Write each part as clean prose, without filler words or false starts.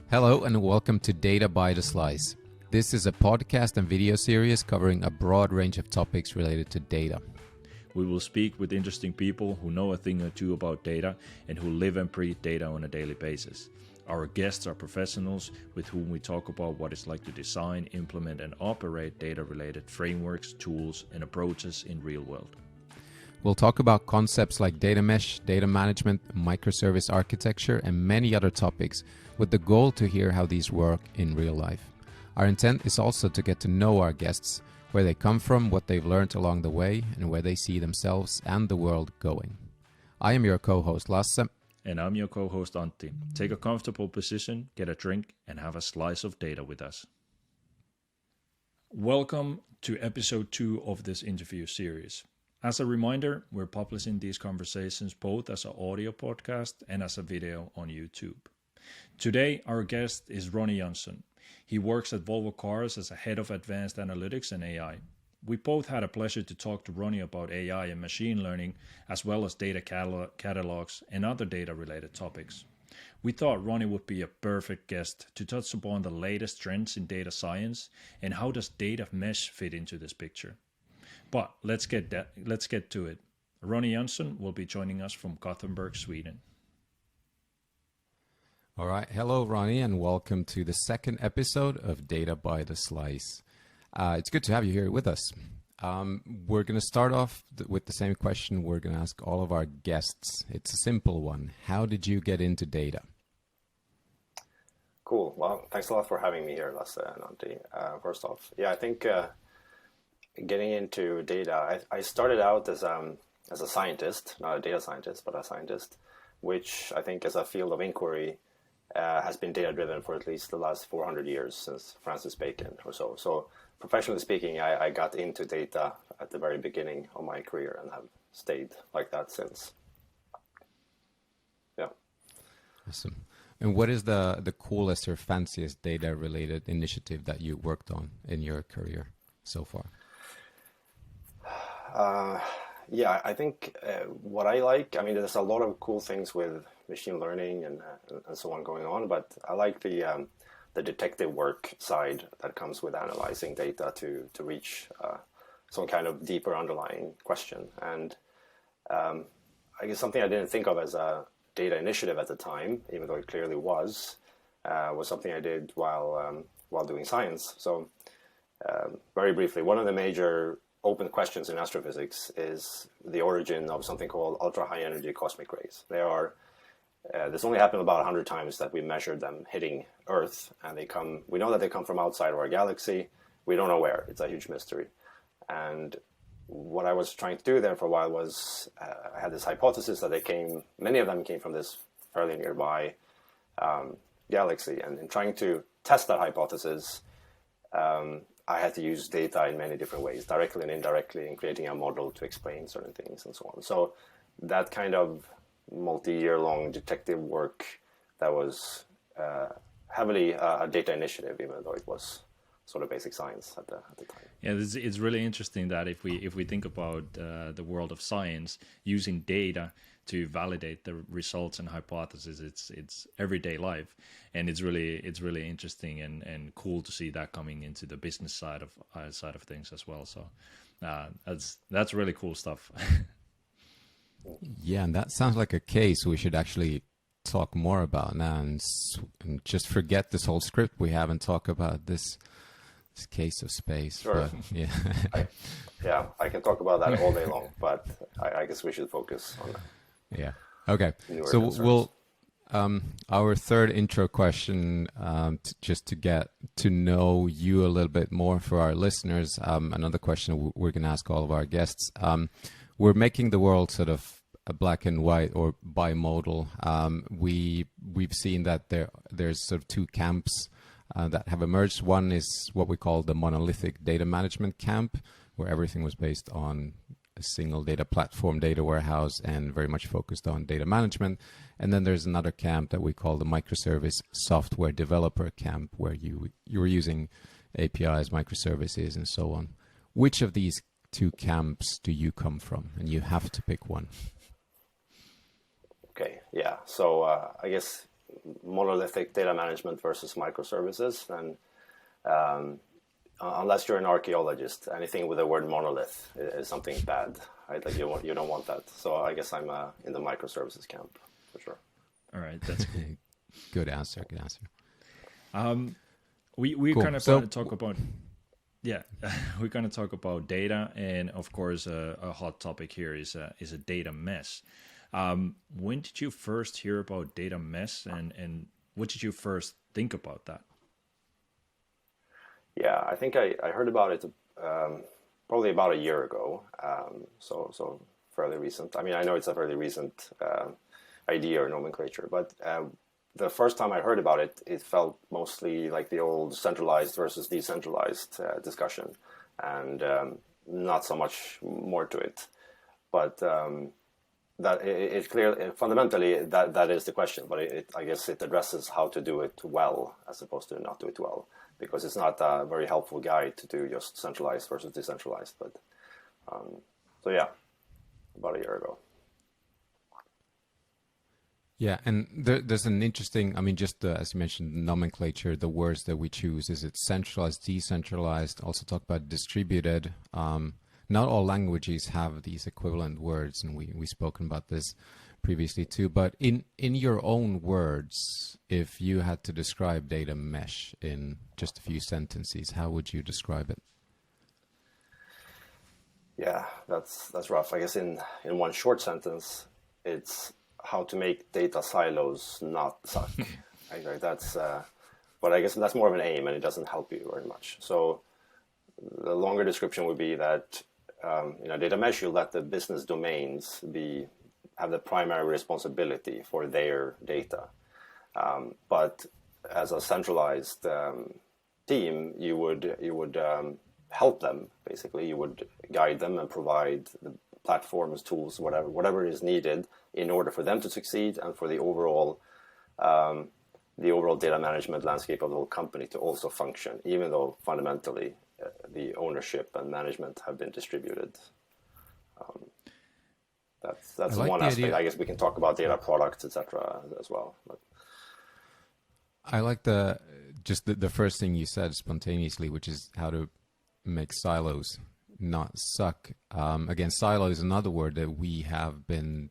Hello and welcome to Data by the Slice. This is a podcast and video series covering a broad range of topics related to data. We will speak with interesting people who know a thing or two about data and who live and breathe data on a daily basis. Our guests are professionals with whom we talk about what it's like to design, implement and operate data-related frameworks, tools and approaches in real world. We'll talk about concepts like data mesh, data management, microservice architecture and many other topics with the goal to hear how these work in real life. Our intent is also to get to know our guests, where they come from, what they've learned along the way, and where they see themselves and the world going. I am your co-host Lasse. And I'm your co-host Antti. Take a comfortable position, get a drink, and have a slice of data with us. Welcome to episode 2 of this interview series. As a reminder, we're publishing these conversations both as an audio podcast and as a video on YouTube. Today, our guest is Ronnie Jansson. He works at Volvo Cars as a head of advanced analytics and AI. We both had a pleasure to talk to Ronnie about AI and machine learning, as well as data catalogs and other data-related topics. We thought Ronnie would be a perfect guest to touch upon the latest trends in data science and how does data mesh fit into this picture. But let's get to it. Ronnie Jansson will be joining us from Gothenburg, Sweden. All right. Hello, Ronnie, and welcome to the second episode of Data by the Slice. It's good to have you here with us. We're going to start off with the same question we're going to ask all of our guests. It's a simple one. How did you get into data? Cool. Well, thanks a lot for having me here, Lasse and Antti. First off, I think getting into data, I started out as a scientist, not a data scientist, but a scientist, which I think as a field of inquiry has been data-driven for at least the last 400 years, since Francis Bacon or so. So professionally speaking, I got into data at the very beginning of my career and have stayed like that since. Yeah. Awesome. And what is the coolest or fanciest data-related initiative that you worked on in your career so far? I think what I like, there's a lot of cool things with machine learning and so on going on, but I like the detective work side that comes with analyzing data to reach some kind of deeper underlying question. And I guess something I didn't think of as a data initiative at the time, even though it clearly was something I did while doing science. So very briefly, one of the major open questions in astrophysics is the origin of something called ultra-high energy cosmic rays. This only happened about 100 times that we measured them hitting Earth, and we know that they come from outside of our galaxy. We don't know where. It's a huge mystery. And what I was trying to do there for a while was I had this hypothesis that many of them came from this fairly nearby galaxy. And in trying to test that hypothesis, I had to use data in many different ways, directly and indirectly, in creating a model to explain certain things and so on. So that kind of multi-year-long detective work that was heavily a data initiative, even though it was sort of basic science at the time. Yeah, it's really interesting that if we think about the world of science, using data to validate the results and hypotheses, it's everyday life, and it's really interesting and cool to see that coming into the business side of things as well. So that's really cool stuff. Yeah, and that sounds like a case we should actually talk more about now, and just forget this whole script we have and talk about this case of space. Sure. But, I can talk about that all day long, but I guess we should focus on that. Yeah. Okay. So we'll our third intro question, just to get to know you a little bit more for our listeners. Another question we're going to ask all of our guests. We're making the world sort of a black and white or bimodal. We've seen that there's sort of two camps that have emerged. One is what we call the monolithic data management camp, where everything was based on a single data platform, data warehouse, and very much focused on data management. And then there's another camp that we call the microservice software developer camp, where you were using APIs, microservices, and so on. Which of these two camps do you come from? And you have to pick one. Okay, yeah. So I guess monolithic data management versus microservices, then unless you're an archaeologist, anything with the word monolith is something bad. Right? Like you don't want that. So I guess I'm in the microservices camp for sure. All right, that's cool. Good answer. Good answer. We Cool. kind of So- want to talk about we're going to talk about data, and of course a hot topic here is a data mesh. When did you first hear about data mesh, and what did you first think about that? Yeah, I think I heard about it probably about a year ago. So fairly recent. I mean, I know it's a fairly recent idea or nomenclature, but the first time I heard about it, it felt mostly like the old centralized versus decentralized discussion, and not so much more to it. But that it's clear fundamentally that is the question. But I guess it addresses how to do it well as opposed to not do it well, because it's not a very helpful guide to do just centralized versus decentralized. But so yeah, about a year ago. Yeah, and there's an interesting, I mean, just as you mentioned, nomenclature, the words that we choose, is it centralized, decentralized, also talk about distributed. Not all languages have these equivalent words, and we've spoken about this previously too, but in your own words, if you had to describe data mesh in just a few sentences, how would you describe it? Yeah, that's rough. I guess in one short sentence, it's how to make data silos not suck. Right? That's, but I guess that's more of an aim, and it doesn't help you very much. So the longer description would be that in a data mesh, you let the business domains have the primary responsibility for their data. But as a centralized team, you would help them. Basically, you would guide them and provide the platforms, tools, whatever is needed in order for them to succeed, and for the overall data management landscape of the whole company to also function, even though fundamentally the ownership and management have been distributed. That's like one the aspect. idea. I guess we can talk about data products, etc. as well. But I like the first thing you said spontaneously, which is how to make silos not suck. Again, silo is another word that we have been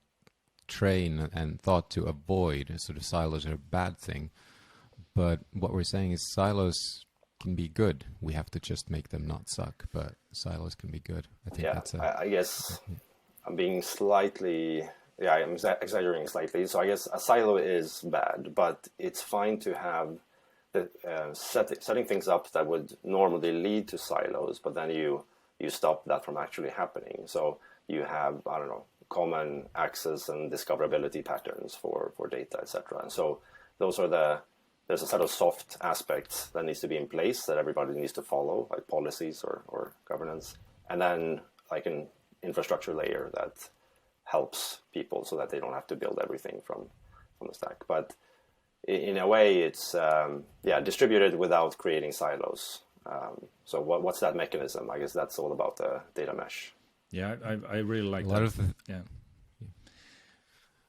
trained and thought to avoid. Sort of silos are a bad thing. But what we're saying is silos can be good. We have to just make them not suck, but silos can be good. I think that's I guess I'm being slightly, I'm exaggerating slightly. So I guess a silo is bad, but it's fine to have the setting things up that would normally lead to silos, but then you stop that from actually happening. So you have, I don't know, common access and discoverability patterns for data, etc. And so those are there's a set of soft aspects that needs to be in place that everybody needs to follow, like policies or governance. And then like an infrastructure layer that helps people so that they don't have to build everything from the stack. But in a way, it's distributed without creating silos. So what's that mechanism? I guess that's all about the data mesh. Yeah, I really like a that.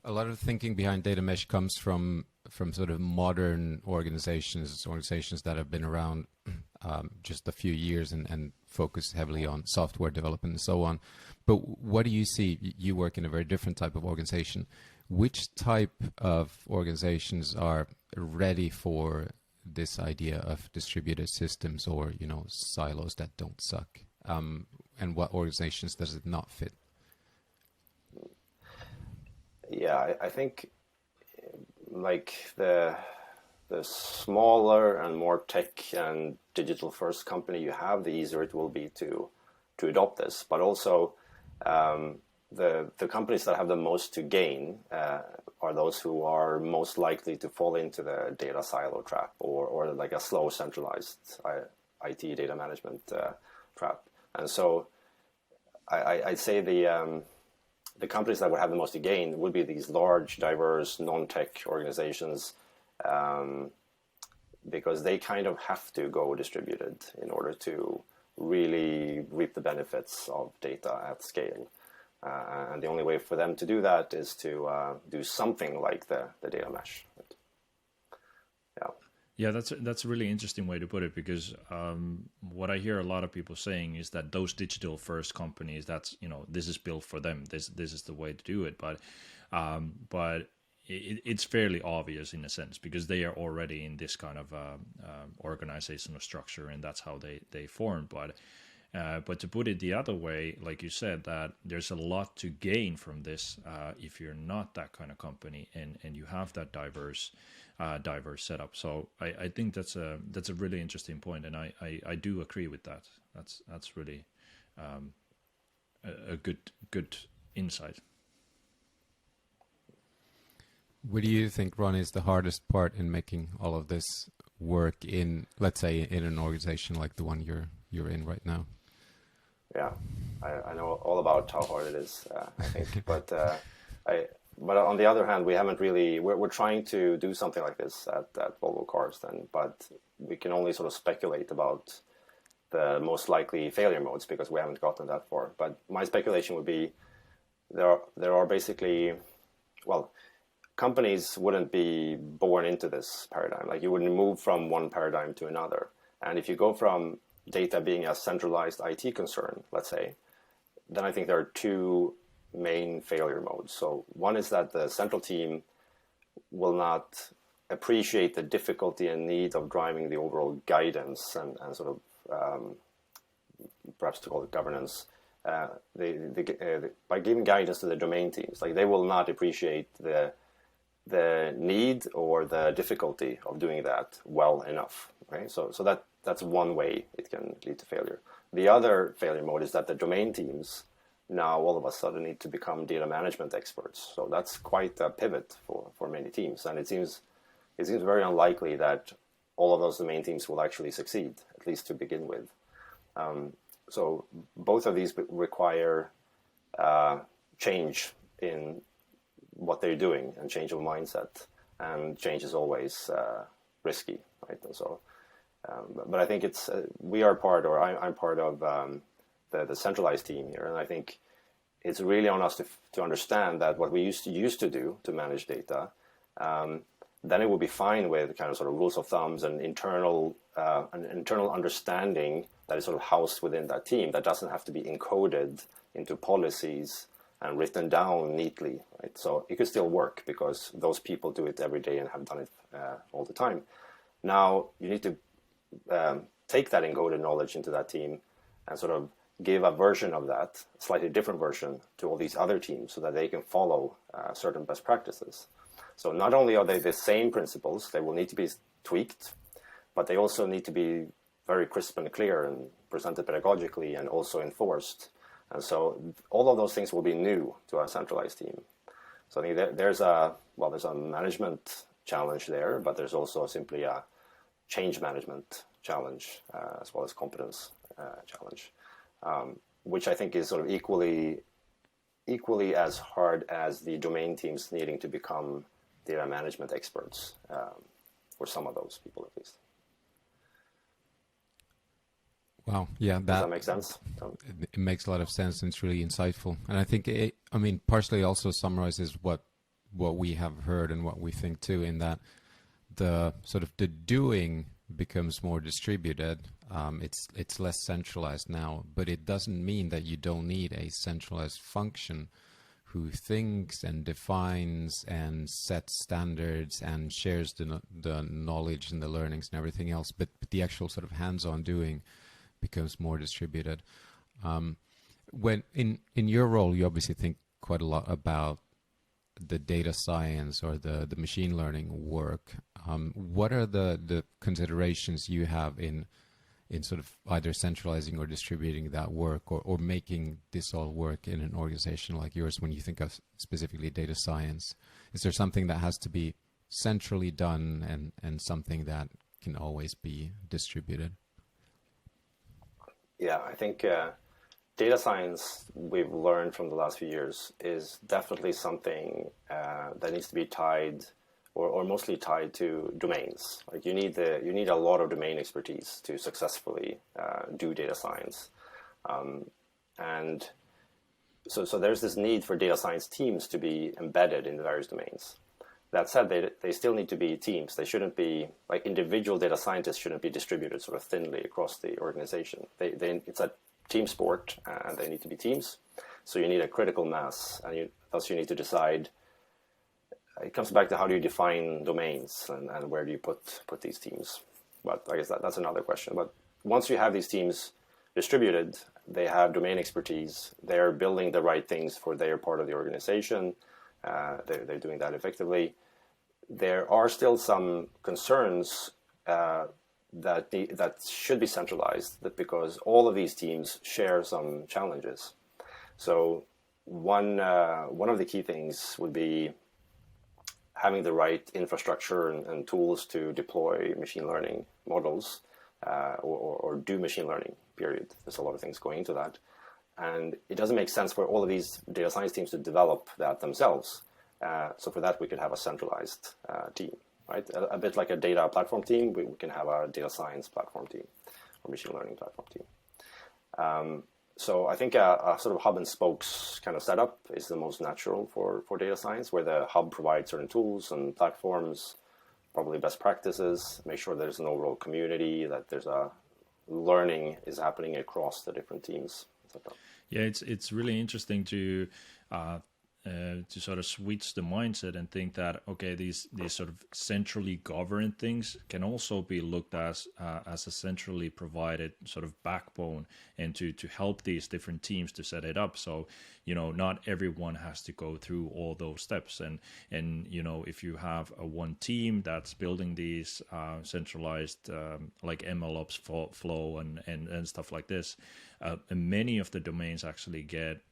A lot of the thinking behind data mesh comes from sort of modern organizations that have been around just a few years and focus heavily on software development and so on. But what do you see? You work in a very different type of organization. Which type of organizations are ready for this idea of distributed systems or, silos that don't suck? And what organizations does it not fit? Yeah, I think like the smaller and more tech and digital first company you have, the easier it will be to adopt this. But also the companies that have the most to gain are those who are most likely to fall into the data silo trap or like a slow centralized IT data management trap. And so I'd say the companies that would have the most to gain would be these large, diverse, non-tech organizations, because they kind of have to go distributed in order to really reap the benefits of data at scale. And the only way for them to do that is to do something like the data mesh. Yeah, that's a really interesting way to put it, because what I hear a lot of people saying is that those digital first companies, that's, this is built for them. This is the way to do it. But it's fairly obvious in a sense, because they are already in this kind of organizational structure, and that's how they form. But to put it the other way, like you said, that there's a lot to gain from this if you're not that kind of company and you have that diverse setup. So I think that's a really interesting point, and I do agree with that. That's really a good insight. What do you think, Ron, is the hardest part in making all of this work in, let's say, in an organization like the one you're in right now? Yeah, I know all about how hard it is, I think. But on the other hand, we haven't really. We're trying to do something like this at Volvo Cars, but we can only sort of speculate about the most likely failure modes because we haven't gotten that far. But my speculation would be there are basically, well, companies wouldn't be born into this paradigm. Like, you wouldn't move from one paradigm to another. And if you go from data being a centralized IT concern, let's say, then I think there are two main failure modes. So one is that the central team will not appreciate the difficulty and need of driving the overall guidance and sort of, perhaps to call it governance, by giving guidance to the domain teams. Like, they will not appreciate the need or the difficulty of doing that well enough, right? So that's one way it can lead to failure. The other failure mode is that the domain teams now all of a sudden need to become data management experts. So that's quite a pivot for many teams, and it seems very unlikely that all of those domain teams will actually succeed, at least to begin with. So both of these require change in what they're doing and change of mindset, and change is always risky, right? And so, but I think it's we are part, or I'm part of the centralized team here, and I think it's really on us to understand that what we used to do to manage data, then it will be fine with kind of sort of rules of thumbs and internal understanding that is sort of housed within that team, that doesn't have to be encoded into policies and written down neatly, right? So it could still work because those people do it every day and have done it all the time. Now you need to take that encoded knowledge into that team and sort of give a version of that, a slightly different version, to all these other teams so that they can follow certain best practices. So not only are they the same principles, they will need to be tweaked, but they also need to be very crisp and clear and presented pedagogically and also enforced. And so all of those things will be new to our centralized team. So I think there's a management challenge there, but there's also simply a change management challenge as well as competence challenge, which I think is sort of equally as hard as the domain teams needing to become data management experts, for some of those people at least. Wow, yeah, does that make sense? It makes a lot of sense, and it's really insightful. And I think partially also summarizes what we have heard and what we think too, in that the sort of the doing becomes more distributed. It's less centralized now, but it doesn't mean that you don't need a centralized function who thinks and defines and sets standards and shares the knowledge and the learnings and everything else. But the actual sort of hands-on doing becomes more distributed. When in your role, you obviously think quite a lot about the data science or the machine learning work. What are the considerations you have in sort of either centralizing or distributing that work, or making this all work in an organization like yours when you think of specifically data science? Is there something that has to be centrally done and something that can always be distributed? Yeah, I think data science, we've learned from the last few years, is definitely something that needs to be tied, or mostly tied to domains. Like, you need a lot of domain expertise to successfully do data science, and so there's this need for data science teams to be embedded in the various domains. That said, they still need to be teams. They shouldn't be like individual data scientists shouldn't be distributed sort of thinly across the organization. It's a team sport, and they need to be teams. So you need a critical mass, and thus you need to decide. It comes back to how do you define domains and where do you put these teams. But I guess that's another question. But once you have these teams distributed, they have domain expertise. They're building the right things for their part of the organization. They're doing that effectively. There are still some concerns that should be centralized, because all of these teams share some challenges. So one of the key things would be having the right infrastructure and tools to deploy machine learning models or do machine learning, period. There's a lot of things going into that. And it doesn't make sense for all of these data science teams to develop that themselves. So for that, we could have a centralized team, right? A bit like a data platform team, we can have a data science platform team or machine learning platform team. So I think a sort of hub and spokes kind of setup is the most natural for data science, where the hub provides certain tools and platforms, probably best practices, make sure there's an overall community, that there's a learning is happening across the different teams, etc. Yeah, it's really interesting to sort of switch the mindset and think that, okay, these sort of centrally governed things can also be looked as a centrally provided sort of backbone, and to help these different teams to set it up. So, not everyone has to go through all those steps. And if you have one team that's building these centralized like MLOps flow and stuff like this, many of the domains actually get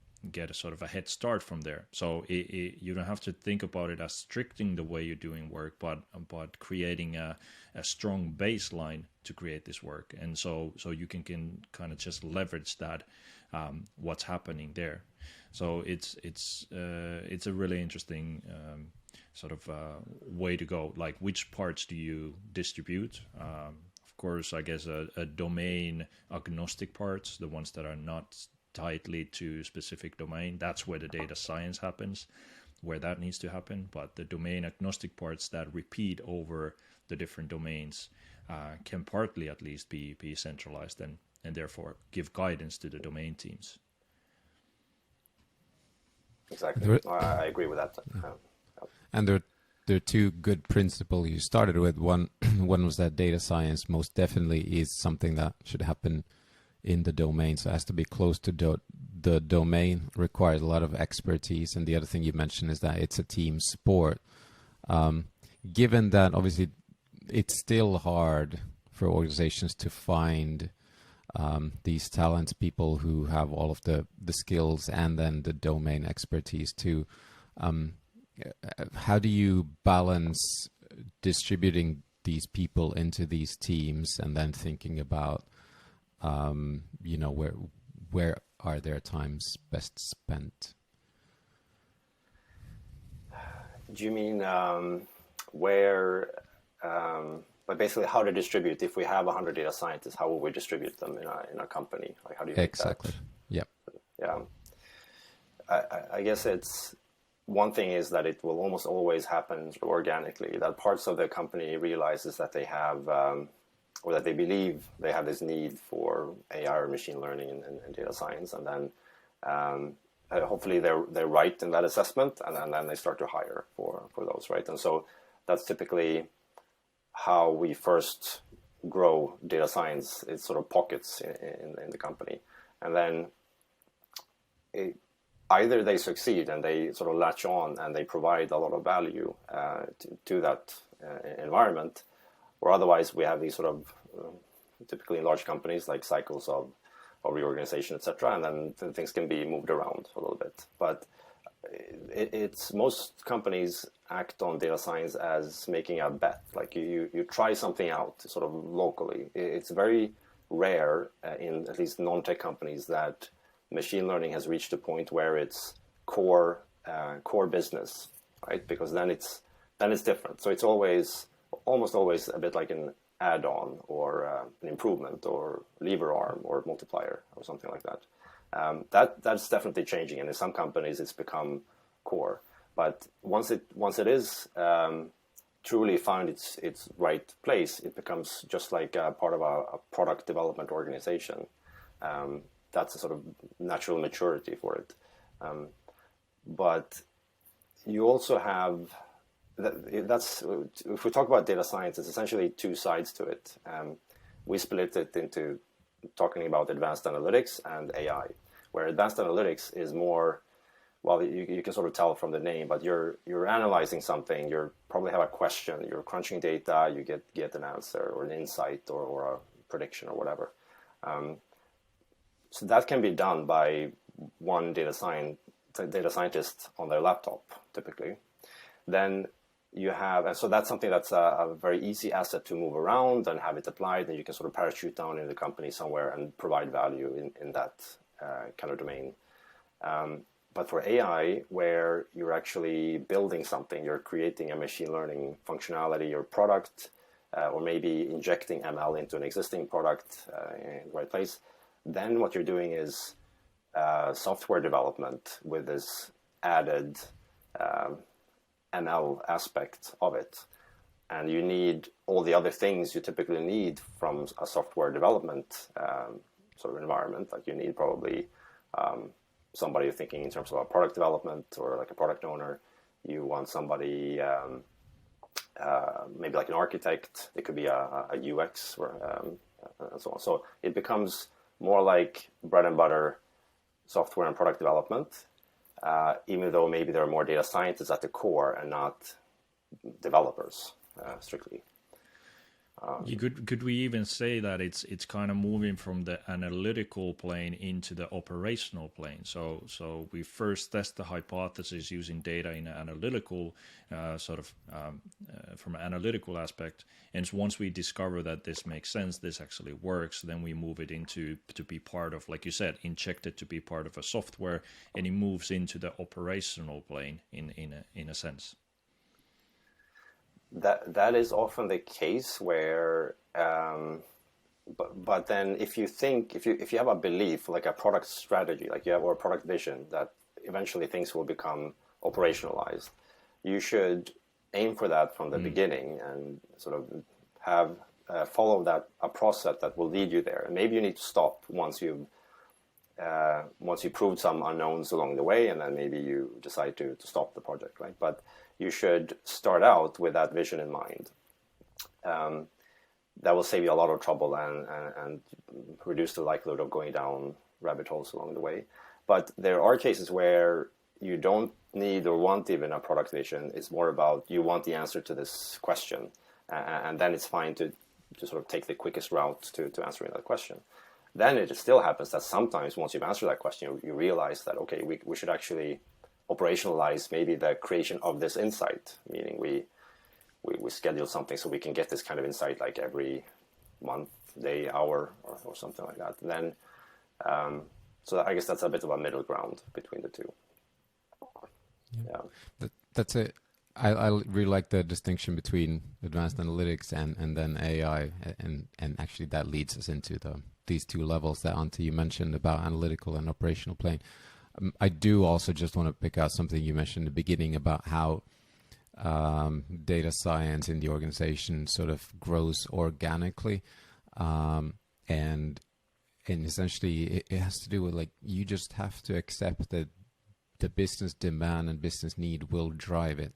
a sort of a head start from there. So you don't have to think about it as restricting the way you're doing work, but creating a strong baseline to create this work. And so you can kind of just leverage that, what's happening there. So it's a really interesting sort of way to go. Like, which parts do you distribute? Of course, I guess a domain agnostic parts, the ones that are not tightly to specific domain, that's where the data science happens, where that needs to happen. But the domain agnostic parts that repeat over the different domains can partly at least be centralized and therefore give guidance to the domain teams. Exactly. I agree with that. And there are two good principles you started with. One was that data science most definitely is something that should happen in the domain, so it has to be close to the domain, requires a lot of expertise. And the other thing you mentioned is that it's a team sport. Given that obviously it's still hard for organizations to find these talents, people who have all of the skills and then the domain expertise too, how do you balance distributing these people into these teams and then thinking about where are their times best spent? Do you mean where, but basically how to distribute? If we have 100 data scientists, how will we distribute them in a company? Like, how do you make exactly that? Yep. Yeah. I guess it's one thing is that it will almost always happen organically, that parts of the company realizes that they have or that they believe they have this need for AI or machine learning and data science, and then hopefully they're right in that assessment, and then they start to hire for those, right? And so that's typically how we first grow data science. It's sort of pockets in the company, and then either they succeed and they sort of latch on and they provide a lot of value to that environment, or otherwise we have these sort of typically in large companies like cycles of reorganization, etc., and then things can be moved around a little bit. But it's most companies act on data science as making a bet. Like you try something out sort of locally. It's very rare in at least non-tech companies that machine learning has reached a point where it's core business, right? Because then it's different. So it's almost always a bit like an add-on or an improvement or lever arm or multiplier or something like that. That's definitely changing, and in some companies it's become core. But once it is truly found its right place, it becomes just like a part of a product development organization. That's a sort of natural maturity for it. But you also have that's if we talk about data science, it's essentially two sides to it. We split it into talking about advanced analytics and AI, where advanced analytics is more, well, you can sort of tell from the name, but you're analyzing something, you probably have a question, you're crunching data, you get an answer or an insight or a prediction or whatever. So that can be done by one data scientist on their laptop, typically. Then you have, and so that's something that's a very easy asset to move around and have it applied, and you can sort of parachute down in the company somewhere and provide value in that kind of domain. But for AI, where you're actually building something, you're creating a machine learning functionality or product, or maybe injecting ML into an existing product in the right place, then what you're doing is software development with this added ML aspect of it. And you need all the other things you typically need from a software development sort of environment. Like you need probably somebody thinking in terms of a product development or like a product owner. You want somebody maybe like an architect. It could be a UX or, and so on. So it becomes more like bread and butter software and product development, even though maybe there are more data scientists at the core and not developers strictly. Could we even say that it's kind of moving from the analytical plane into the operational plane? So we first test the hypothesis using data in an analytical from an analytical aspect, and once we discover that this makes sense, this actually works, then we move it into to be part of, like you said, inject it to be part of a software, and it moves into the operational plane in a sense. That is often the case where, but then if you have a belief, like a product strategy, like you have, or a product vision, that eventually things will become operationalized, you should aim for that from the beginning and sort of have follow a process that will lead you there. And maybe you need to stop once you proved some unknowns along the way, and then maybe you decide to stop the project, right? But you should start out with that vision in mind. That will save you a lot of trouble and reduce the likelihood of going down rabbit holes along the way. But there are cases where you don't need or want even a product vision. It's more about you want the answer to this question, and then it's fine to sort of take the quickest route to answering that question. Then it still happens that sometimes once you've answered that question, you realize that, okay, we should actually operationalize maybe the creation of this insight, meaning we schedule something so we can get this kind of insight like every month, day, hour, or something like that. And then, so I guess that's a bit of a middle ground between the two. Yeah. That's it. I really like the distinction between advanced analytics and then AI, and actually that leads us into these two levels that Antti, you mentioned about analytical and operational plane. I do also just want to pick out something you mentioned in the beginning about how data science in the organization sort of grows organically, and essentially it has to do with, like, you just have to accept that the business demand and business need will drive it.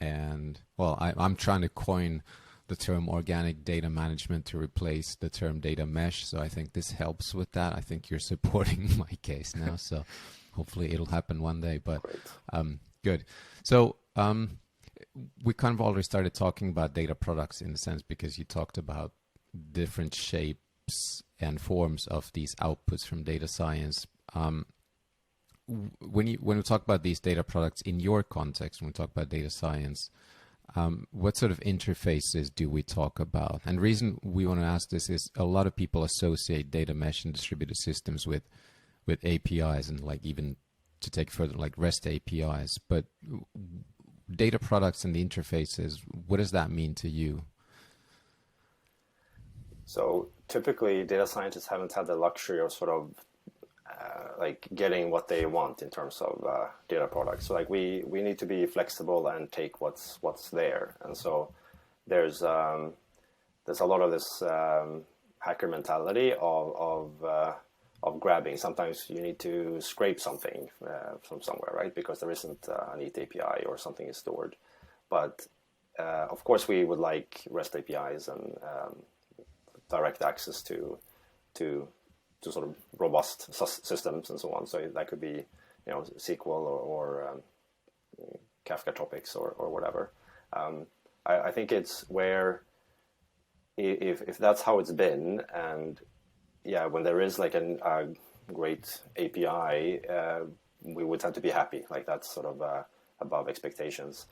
And well, I'm trying to coin the term organic data management to replace the term data mesh. So I think this helps with that. I think you're supporting my case now. So hopefully it'll happen one day, but good. So we kind of already started talking about data products in a sense, because you talked about different shapes and forms of these outputs from data science. When we talk about these data products in your context, when we talk about data science, what sort of interfaces do we talk about? And the reason we want to ask this is a lot of people associate data mesh and distributed systems with APIs, and like even to take further, like REST APIs. But data products and the interfaces, what does that mean to you? So typically data scientists haven't had the luxury of sort of like getting what they want in terms of data products. So like we need to be flexible and take what's there. And so there's a lot of this hacker mentality of grabbing. Sometimes you need to scrape something from somewhere, right? Because there isn't a neat API or something is stored. But of course, we would like REST APIs and direct access to sort of robust systems and so on. So that could be, SQL or Kafka topics or whatever. I think it's where if that's how it's been, and when there is like a great API, we would have to be happy. Like that's sort of above expectations.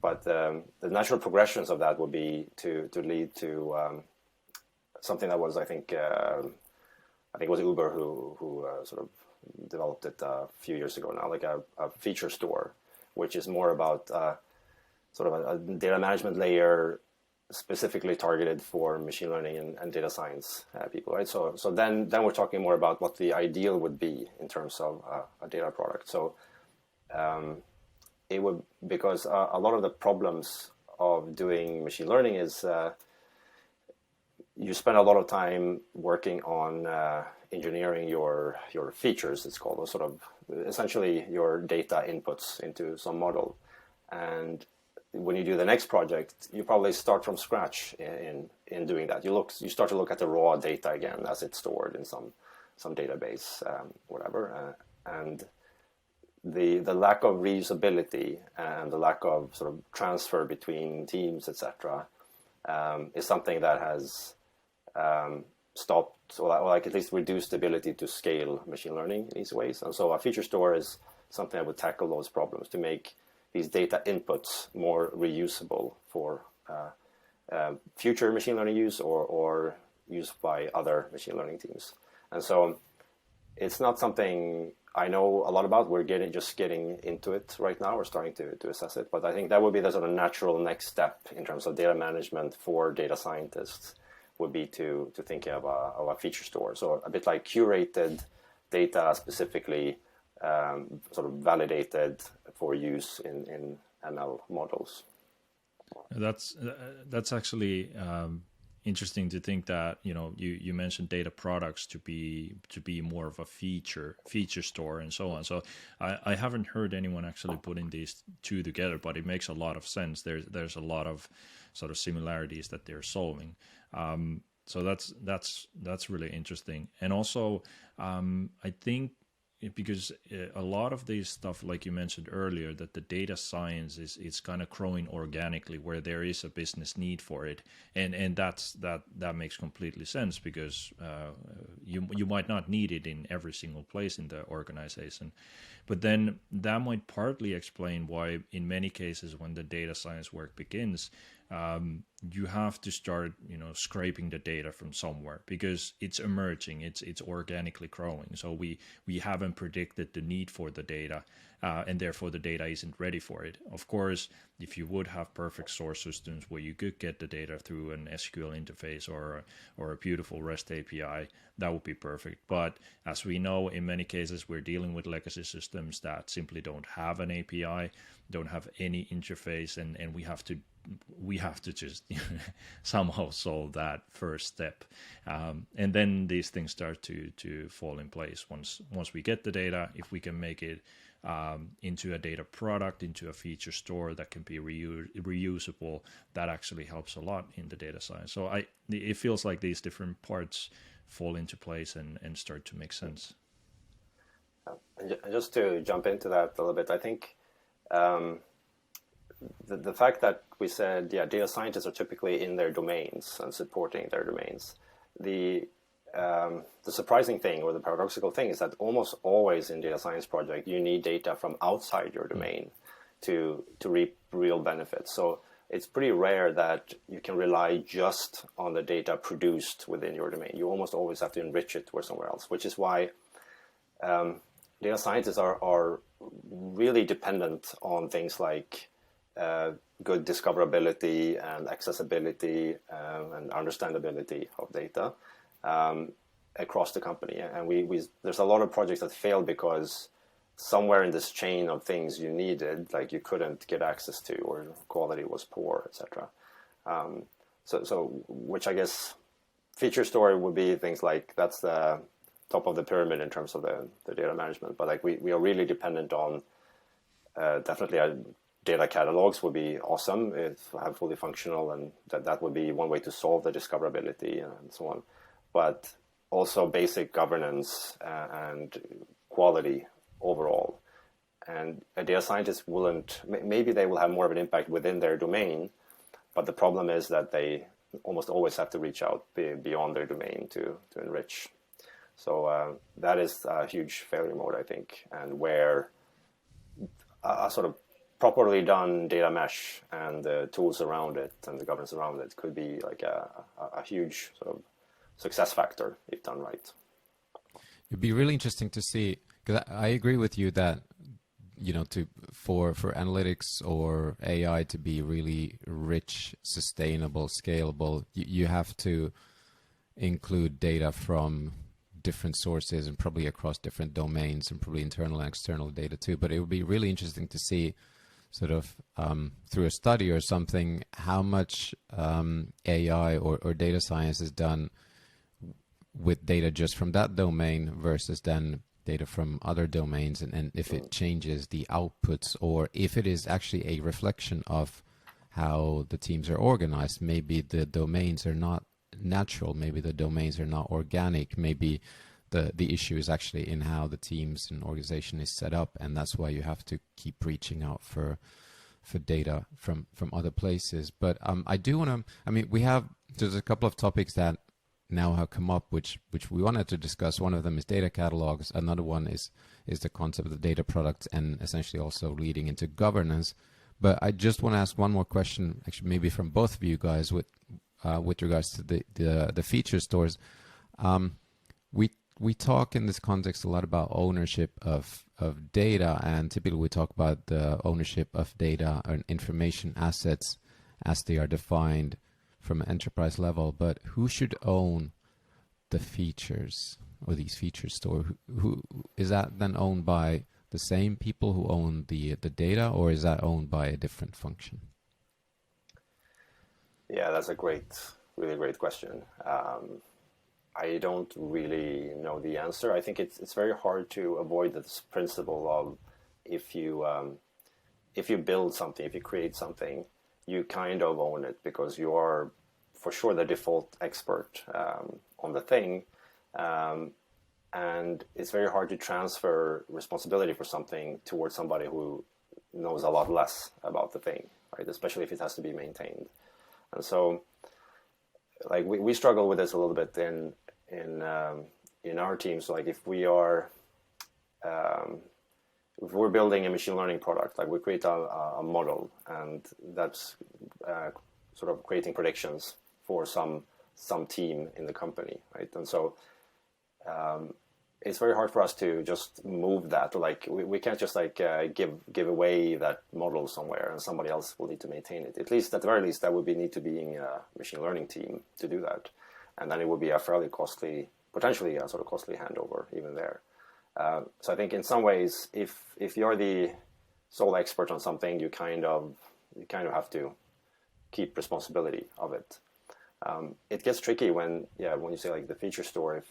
But the natural progressions of that would be to lead to something that was, I think it was Uber who sort of developed it a few years ago now, like a feature store, which is more about sort of a data management layer specifically targeted for machine learning and data science people, right? So then we're talking more about what the ideal would be in terms of a data product. So it would, because a lot of the problems of doing machine learning is you spend a lot of time working on engineering your features, it's called, or sort of essentially your data inputs into some model. And when you do the next project, you probably start from scratch in doing that. You start to look at the raw data again as it's stored in some database, whatever, and the lack of reusability and the lack of sort of transfer between teams, etc., is something that has stopped, or like at least reduced the ability to scale machine learning in these ways. And so a feature store is something that would tackle those problems to make these data inputs more reusable for future machine learning use or used by other machine learning teams. And so it's not something I know a lot about. We're just getting into it right now. We're starting to assess it. But I think that would be the sort of natural next step in terms of data management for data scientists, would be to think of a feature store. So a bit like curated data, specifically sort of validated for use in ML models. That's actually interesting to think that you mentioned data products to be more of a feature store and so on. So I haven't heard anyone actually putting these two together, but it makes a lot of sense. There's a lot of sort of similarities that they're solving. So that's really interesting. And also I think, because a lot of these stuff, like you mentioned earlier, that the data science is kind of growing organically where there is a business need for it, and that makes completely sense, because you might not need it in every single place in the organization. But then that might partly explain why in many cases when the data science work begins, you have to start scraping the data from somewhere, because it's emerging, it's organically growing. So we haven't predicted the need for the data, and therefore the data isn't ready for it. Of course, if you would have perfect source systems where you could get the data through an SQL interface or a beautiful REST API, that would be perfect. But as we know, in many cases we're dealing with legacy systems that simply don't have an API, don't have any interface, and we have to just somehow solve that first step, and then these things start to fall in place once we get the data. If we can make it into a data product, into a feature store that can be reusable, that actually helps a lot in the data science. So it feels like these different parts fall into place and start to make sense. And just to jump into that a little bit, I think the fact that we said, data scientists are typically in their domains and supporting their domains. The surprising thing, or the paradoxical thing, is that almost always in data science project, you need data from outside your domain to reap real benefits. So it's pretty rare that you can rely just on the data produced within your domain. You almost always have to enrich it or somewhere else, which is why data scientists are really dependent on things like good discoverability and accessibility and understandability of data. across the company. And there's a lot of projects that failed because somewhere in this chain of things you needed, like you couldn't get access to, or quality was poor, etc. So which I guess feature story would be things like that's the top of the pyramid in terms of the data management. But like we are really dependent on definitely our data catalogs would be awesome if have fully functional, and that would be one way to solve the discoverability and so on. But also basic governance and quality overall. And a data scientist maybe they will have more of an impact within their domain, but the problem is that they almost always have to reach out beyond their domain to enrich. So that is a huge failure mode, I think, and where a sort of properly done data mesh and the tools around it and the governance around it could be like a huge sort of success factor if done right. It'd be really interesting to see, because I agree with you that, you know, for analytics or AI to be really rich, sustainable, scalable, you have to include data from different sources and probably across different domains, and probably internal and external data too. But it would be really interesting to see sort of through a study or something how much AI or data science is done with data just from that domain versus then data from other domains, and if it changes the outputs, or if it is actually a reflection of how the teams are organized. Maybe the domains are not natural, maybe the domains are not organic, maybe the issue is actually in how the teams and organization is set up, and that's why you have to keep reaching out for data from other places. But I do want to, I mean, there's a couple of topics that now have come up which we wanted to discuss. One of them is data catalogs, another one is the concept of the data product, and essentially also leading into governance. But I just want to ask one more question, actually maybe from both of you guys, with regards to the feature stores. We talk in this context a lot about ownership of data, and typically we talk about the ownership of data and information assets as they are defined from an enterprise level. But who should own the features or these feature store? Who is that then owned by the same people who own the data, or is that owned by a different function? Yeah, that's a really great question. I don't really know the answer. I think it's very hard to avoid this principle of if you build something, if you create something, you kind of own it because you are for sure the default expert on the thing. And it's very hard to transfer responsibility for something towards somebody who knows a lot less about the thing, right? Especially if it has to be maintained. And so, like we struggle with this a little bit in our teams. Like if we're building a machine learning product, like we create a model, and that's sort of creating predictions for some team in the company, right? And so it's very hard for us to just move that. Like we can't just like give away that model somewhere and somebody else will need to maintain it. At the very least, that would need to be in a machine learning team to do that, and then it would be a fairly costly, potentially a sort of costly handover even there. So I think in some ways, if you're the sole expert on something, you kind of have to keep responsibility of it. It gets tricky when you say like the feature store.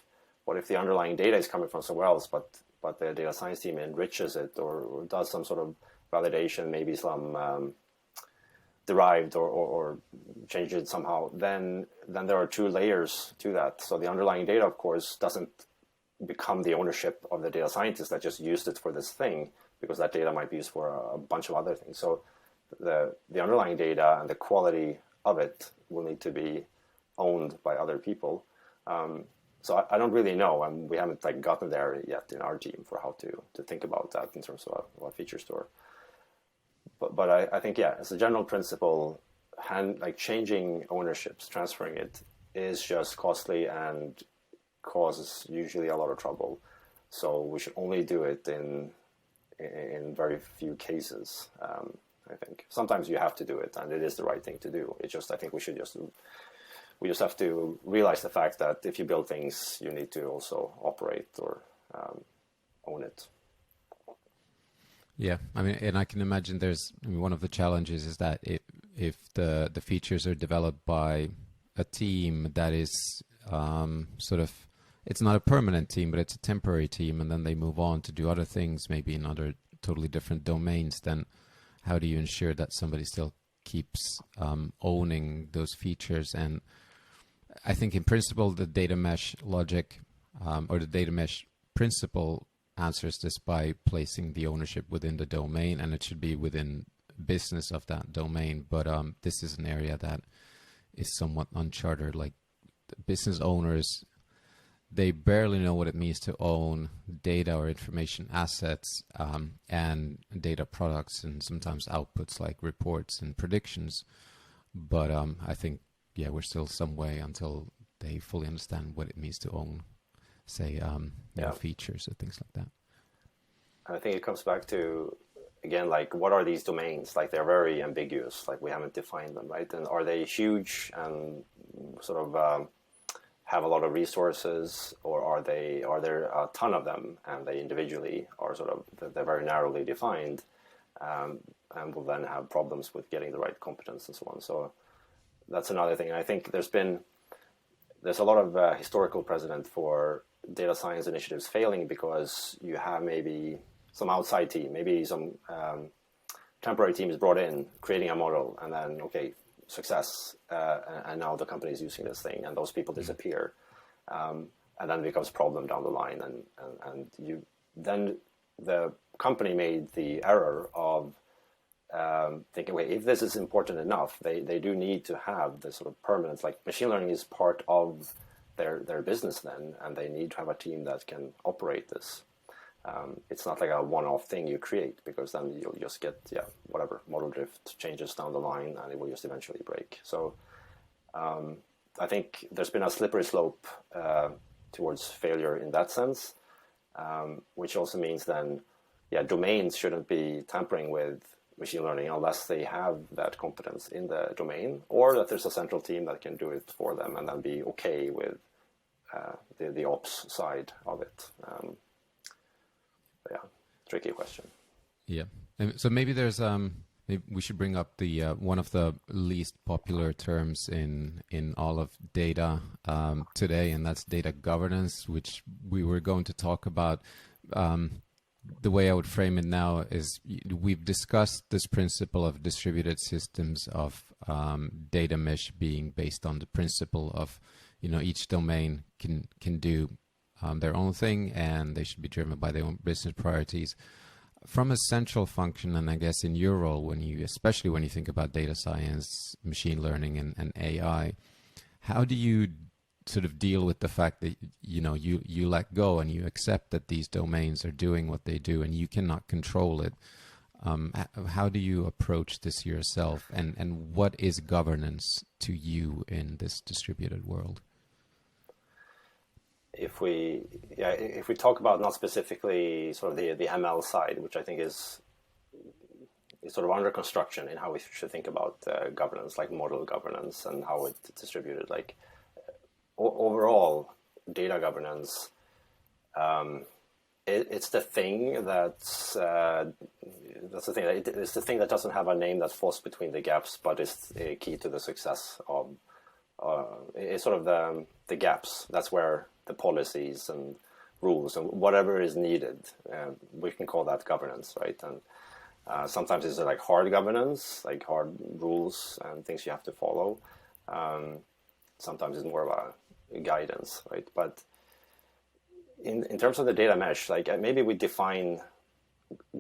What if the underlying data is coming from somewhere else, but the data science team enriches it or does some sort of validation, maybe some derived or change it somehow? Then there are two layers to that. So the underlying data, of course, doesn't become the ownership of the data scientist that just used it for this thing, because that data might be used for a bunch of other things. So the underlying data and the quality of it will need to be owned by other people. So I don't really know, and we haven't like gotten there yet in our team for how to think about that in terms of a feature store. But I think as a general principle, changing ownerships, transferring it is just costly and causes usually a lot of trouble. So we should only do it in very few cases. I think sometimes you have to do it, and it is the right thing to do. It's just I think we should just we just have to realize the fact that if you build things, you need to also operate or own it. Yeah, I mean, and I can imagine one of the challenges is that if the features are developed by a team that is sort of, it's not a permanent team, but it's a temporary team, and then they move on to do other things, maybe in other totally different domains, then how do you ensure that somebody still keeps owning those features? And I think in principle, the data mesh logic or the data mesh principle answers this by placing the ownership within the domain, and it should be within business of that domain. But this is an area that is somewhat uncharted. Like business owners, they barely know what it means to own data or information assets and data products, and sometimes outputs like reports and predictions. But I think, yeah, we're still some way until they fully understand what it means to own, say, features or things like that. I think it comes back to, again, like, what are these domains? Like, they're very ambiguous. Like, we haven't defined them, right? And are they huge and sort of have a lot of resources, or are there a ton of them and they individually are sort of, they're very narrowly defined, and will then have problems with getting the right competence and so on. So that's another thing. And I think there's a lot of historical precedent for data science initiatives failing because you have maybe some outside team, maybe some temporary team is brought in, creating a model, and then, okay, success, and now the company is using this thing, and those people disappear, and then it becomes a problem down the line, and you then the company made the error of thinking, wait, if this is important enough, they do need to have this sort of permanence. Like, machine learning is part of their business then, and they need to have a team that can operate this. It's not like a one-off thing you create, because then you'll just get, whatever, model drift changes down the line, and it will just eventually break. So I think there's been a slippery slope towards failure in that sense, which also means then, domains shouldn't be tampering with machine learning unless they have that competence in the domain, or that there's a central team that can do it for them and then be okay with the ops side of it. Tricky question. Yeah, and so maybe there's maybe we should bring up the one of the least popular terms in all of data today, and that's data governance, which we were going to talk about. The way I would frame it now is we've discussed this principle of distributed systems of data mesh being based on the principle of, each domain can do their own thing, and they should be driven by their own business priorities. From a central function, and I guess in your role, especially when you think about data science, machine learning, and AI, how do you sort of deal with the fact that you let go and you accept that these domains are doing what they do and you cannot control it? How do you approach this yourself, and what is governance to you in this distributed world? If we talk about not specifically sort of the ML side, which I think is sort of under construction in how we should think about governance, like model governance and how it's distributed, like overall data governance, it's the thing that's the thing. It's the thing that doesn't have a name that falls between the gaps, but is key to the success of. It's sort of the gaps. That's where the policies and rules and whatever is needed, we can call that governance, right? And sometimes it's like hard governance, like hard rules and things you have to follow. Sometimes it's more of a guidance, right? But in terms of the data mesh, like maybe we define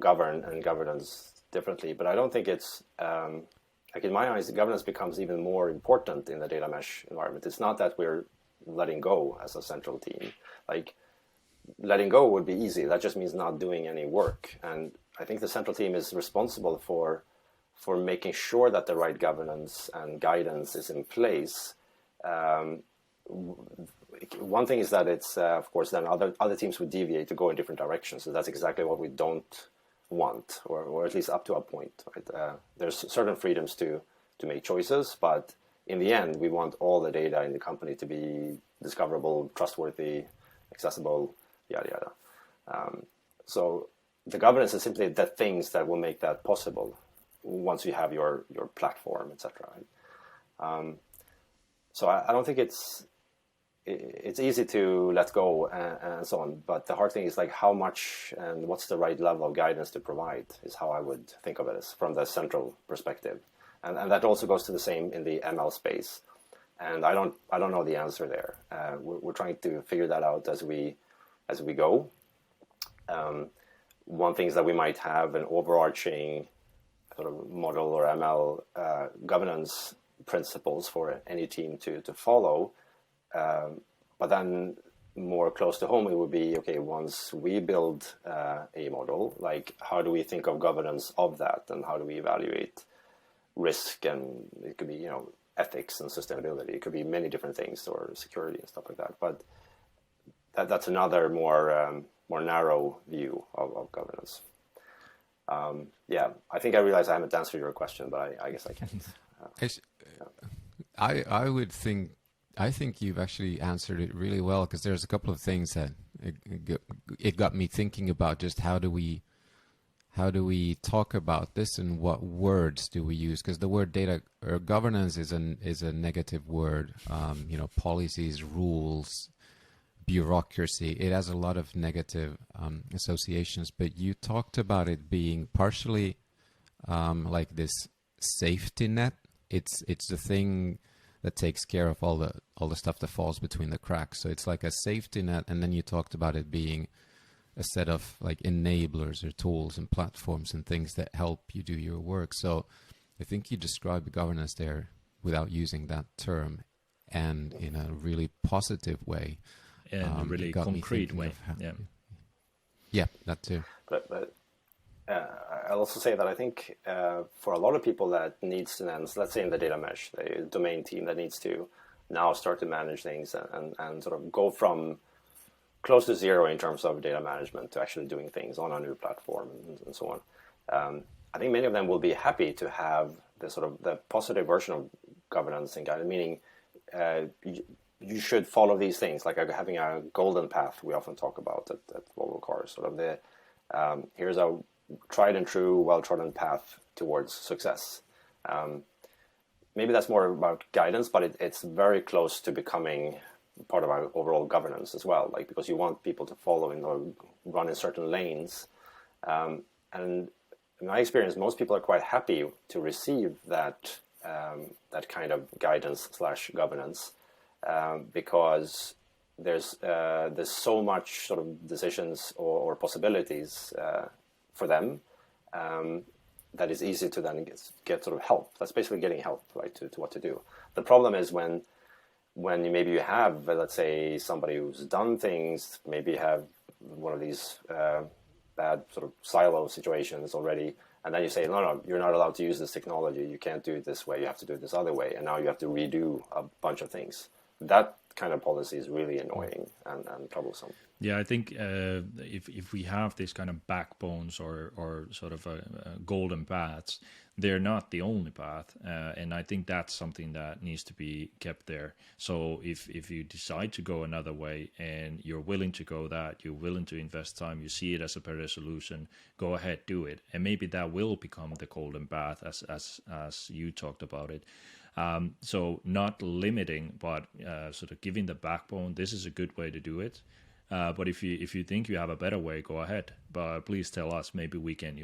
govern and governance differently, but I don't think it's like in my eyes, governance becomes even more important in the data mesh environment. It's not that we're letting go as a central team. Like letting go would be easy. That just means not doing any work. And I think the central team is responsible for making sure that the right governance and guidance is in place. One thing is that it's, of course, then other teams would deviate to go in different directions. So that's exactly what we don't want, or at least up to a point. Right? There's certain freedoms to make choices, but in the end, we want all the data in the company to be discoverable, trustworthy, accessible, yada yada. So the governance is simply the things that will make that possible once you have your platform, etc. So I don't think it's easy to let go and so on, but the hard thing is like how much and what's the right level of guidance to provide is how I would think of it as from the central perspective, and that also goes to the same in the ML space. And I don't know the answer there. We're trying to figure that out as we go. One thing is that we might have an overarching sort of model or ML governance principles for any team to follow. But then more close to home, it would be, okay, once we build a model, like how do we think of governance of that, and how do we evaluate risk, and it could be, ethics and sustainability. It could be many different things, or security and stuff like that. But that's another more narrow view of governance. I think I realize I haven't answered your question, but I guess I can't. I think you've actually answered it really well, because there's a couple of things that it got me thinking about. Just how do we talk about this, and what words do we use? Because the word data or governance is a negative word. Policies, rules, bureaucracy. It has a lot of negative associations. But you talked about it being partially like this safety net. It's the thing that takes care of all the stuff that falls between the cracks. So it's like a safety net, and then you talked about it being a set of like enablers or tools and platforms and things that help you do your work. So I think you described governance there without using that term, and in a really positive way. In a really concrete way. Yeah, that too. But I'll also say that I think for a lot of people that needs to, let's say in the data mesh, the domain team that needs to now start to manage things and sort of go from close to zero in terms of data management to actually doing things on a new platform and so on. I think many of them will be happy to have the sort of the positive version of governance and guidance, meaning you should follow these things, like having a golden path we often talk about at Volvo Cars. Sort of the here's a tried and true, well-trodden path towards success. Maybe that's more about guidance, but it's very close to becoming part of our overall governance as well, like because you want people to follow or run in certain lanes. And in my experience, most people are quite happy to receive that kind of guidance / governance because there's so much sort of decisions or possibilities for them that is easy to then get sort of help. That's basically getting help, right, to what to do. The problem is when you have, let's say, somebody who's done things, maybe have one of these bad sort of silo situations already, and then you say, no, you're not allowed to use this technology. You can't do it this way. You have to do it this other way. And now you have to redo a bunch of things. That kind of policy is really annoying and troublesome. Yeah, I think if we have these kind of backbones or sort of golden paths, they're not the only path, and I think that's something that needs to be kept there. So if you decide to go another way and you're willing to go that, you're willing to invest time, you see it as a better solution, go ahead, do it, and maybe that will become the golden path as you talked about it. So not limiting, but sort of giving the backbone. This is a good way to do it. But if you think you have a better way, go ahead. But please tell us. Maybe we can,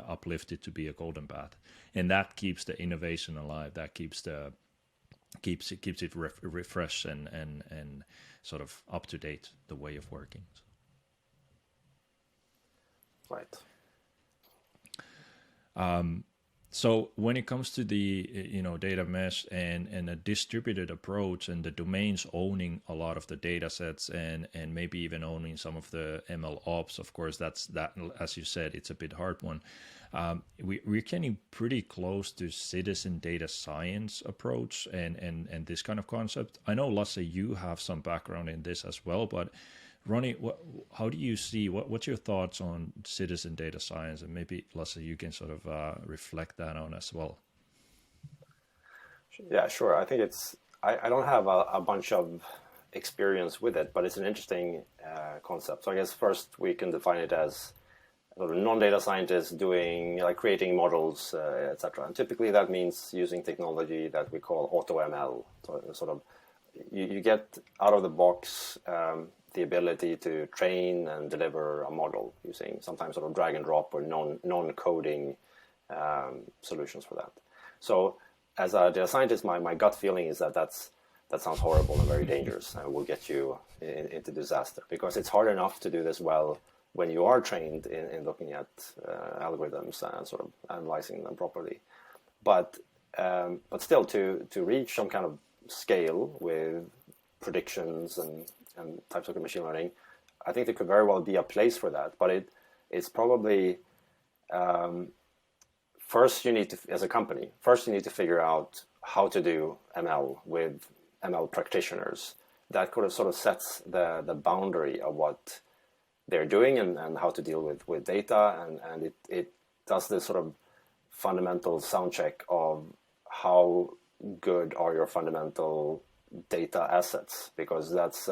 uplift it to be a golden path, and that keeps the innovation alive. That keeps it refreshed and sort of up to date, the way of working. Right. So when it comes to the data mesh and a distributed approach, and the domains owning a lot of the data sets and maybe even owning some of the ML ops, of course, that, as you said, it's a bit hard one. We're getting pretty close to citizen data science approach and this kind of concept. I know, Lasse, you have some background in this as well, but Ronnie, how do you see, what's your thoughts on citizen data science? And maybe, Lasse, you can sort of reflect that on as well. Yeah, sure. I think I don't have a bunch of experience with it, but it's an interesting concept. So I guess first we can define it as sort of non-data scientists doing, like creating models, etc. And typically that means using technology that we call AutoML. So sort of you get out of the box the ability to train and deliver a model using sometimes sort of drag and drop or non-coding solutions for that. So as a data scientist, my gut feeling is that sounds horrible and very dangerous and will get you into disaster, because it's hard enough to do this well when you are trained in looking at algorithms and sort of analyzing them properly. But still, to reach some kind of scale with predictions and types of machine learning, I think there could very well be a place for that. But it's probably first you need to, as a company, you need to figure out how to do ML with ML practitioners. That could have sort of sets the boundary of what they're doing and how to deal with data, and it does this sort of fundamental sound check of how good are your fundamental data assets, because that's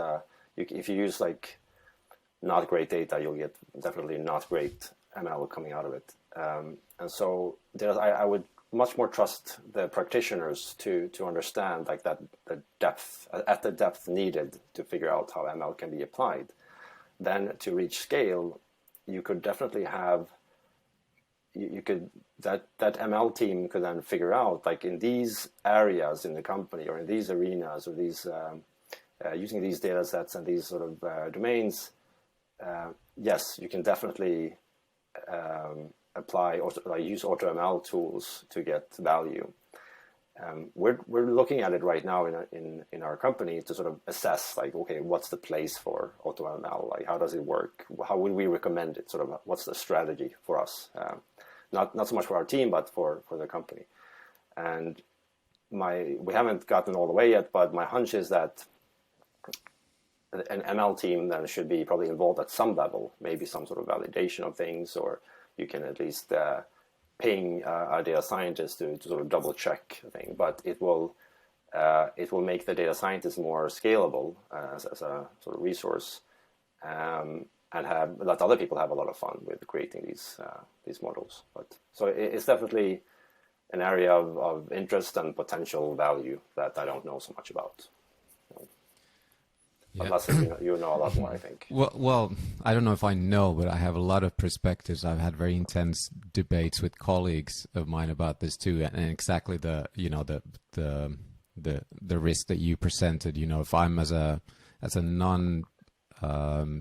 if you use like not great data, you'll get definitely not great ML coming out of it. And so I would much more trust the practitioners to understand like that the depth needed to figure out how ML can be applied. Then to reach scale, you could definitely have that ML team could then figure out, like in these areas in the company or in these arenas or these using these data sets and these sort of domains, yes, you can definitely apply or use AutoML tools to get value. We're looking at it right now in our company to sort of assess, like, okay, what's the place for AutoML? Like, how does it work? How would we recommend it? Sort of, what's the strategy for us? Not so much for our team, but for the company. And we haven't gotten all the way yet, but my hunch is that an ML team then should be probably involved at some level, maybe some sort of validation of things, or you can at least ping a data scientist to sort of double check a thing. But it will make the data scientist more scalable as a sort of resource, and let other people have a lot of fun with creating these models. But so it's definitely an area of interest and potential value that I don't know so much about. Yeah. Lasse, you know a lot more, I think. Well, I don't know if I know, but I have a lot of perspectives. I've had very intense debates with colleagues of mine about this too, and exactly the risk that you presented. You know, if I'm as a non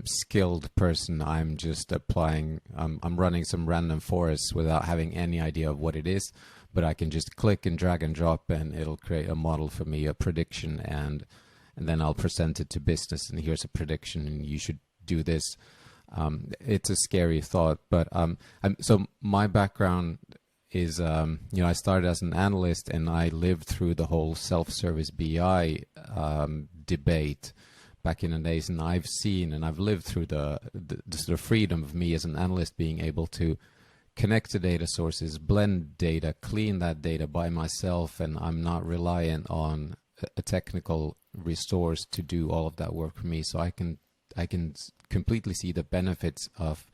skilled person, I'm just applying. I'm running some random forest without having any idea of what it is, but I can just click and drag and drop, and it'll create a model for me, a prediction, and then I'll present it to business, and here's a prediction, and you should do this. It's a scary thought, but so my background is, I started as an analyst, and I lived through the whole self-service BI debate back in the days, and I've seen and I've lived through the sort of freedom of me as an analyst being able to connect to data sources, blend data, clean that data by myself, and I'm not reliant on a technical resource to do all of that work for me. So I can completely see the benefits of